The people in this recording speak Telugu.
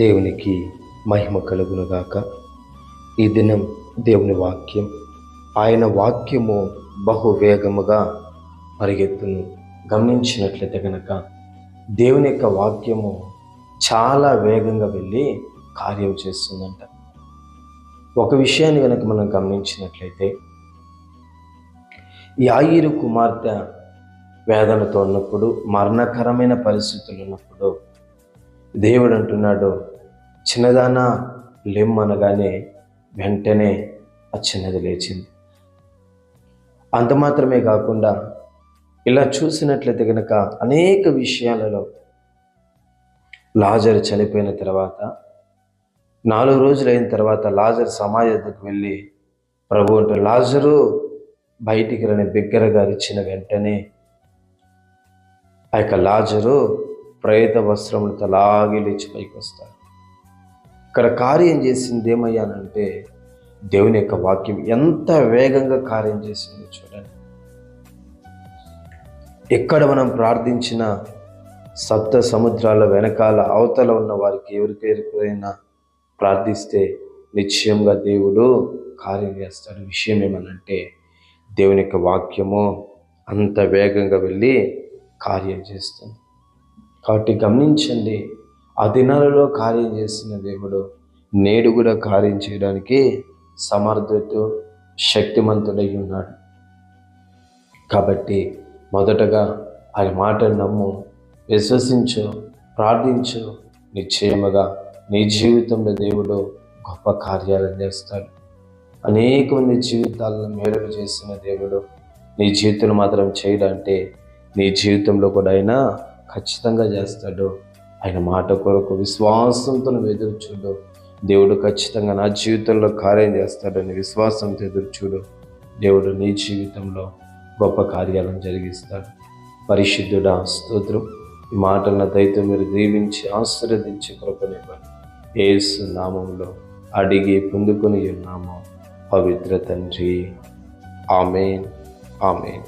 దేవునికి మహిమ కలుగునుగాక. ఈ దినం దేవుని వాక్యం, ఆయన వాక్యము బహువేగముగా పరిగెత్తును. గమనించినట్లయితే కనుక దేవుని యొక్క వాక్యము చాలా వేగంగా వెళ్ళి కార్యం చేస్తుందంట. ఒక విషయాన్ని కనుక మనం గమనించినట్లయితే, యాయీరు కుమార్తె వేదనతో ఉన్నప్పుడు, మరణకరమైన పరిస్థితులు ఉన్నప్పుడు దేవుడు అంటున్నాడు, చిన్నదానా లెమ్మనగానే వెంటనే ఆ చిన్నది లేచింది. అంత మాత్రమే కాకుండా ఇలా చూసినట్లయితే కనుక అనేక విషయాలలో లాజరు చనిపోయిన తర్వాత 4 రోజులు అయిన తర్వాత లాజరు సమాధి వద్దకు వెళ్ళి ప్రభు అంటూ లాజరు బయటికి రని బిగ్గరగా అరిచిన వెంటనే ఆ యొక్క లాజరు ప్రేత వస్త్రములతో లాగి లేచి పైకి వస్తాడు. ఇక్కడ కార్యం చేసింది ఏమయ్యానంటే, దేవుని యొక్క వాక్యం ఎంత వేగంగా కార్యం చేసిందో చూడండి. ఎక్కడ మనం ప్రార్థించిన సప్త సముద్రాల వెనకాల అవతల ఉన్న వారికి ఎవరికైనా ప్రార్థిస్తే నిశ్చయంగా దేవుడు కార్యం చేస్తాడు. విషయం ఏమనంటే, దేవుని యొక్క వాక్యము అంత వేగంగా వెళ్ళి కార్యం చేస్తుంది. కాబట్టి గమనించండి, ఆ దినాలలో కార్యం చేసిన దేవుడు నేడు కూడా కార్యం చేయడానికి సమర్థుడు, శక్తిమంతుడై ఉన్నాడు. కాబట్టి మొదటగా ఆయన మాటను నమ్ము, విశ్వసించు, ప్రార్థించు. నిశ్చయముగా నీ జీవితంలో దేవుడు గొప్ప కార్యాలను చేస్తాడు. అనేక మంది జీవితాలను మేలు చేసిన దేవుడు నీ జీవితంలో మాత్రం చేయడంటే నీ జీవితంలో కూడా ఆయన ఖచ్చితంగా చేస్తాడు. ఆయన మాట కొరకు విశ్వాసంతో ఎదురు చూడు. దేవుడు ఖచ్చితంగా నా జీవితంలో కార్యం చేస్తాడని విశ్వాసంతో ఎదురు చూడు. దేవుడు నీ జీవితంలో గొప్ప కార్యాలను జరిగిస్తాడు. పరిశుద్ధుడా, స్తోత్రం. ఈ మాటలను దయతో మీరు దీవించి ఆశీర్వదించి కృపనివ్వండి. యేసు నామములో అడిగి పొందుకొని ఉన్నాము పవిత్ర తండ్రి. ఆమేన్, ఆమేన్.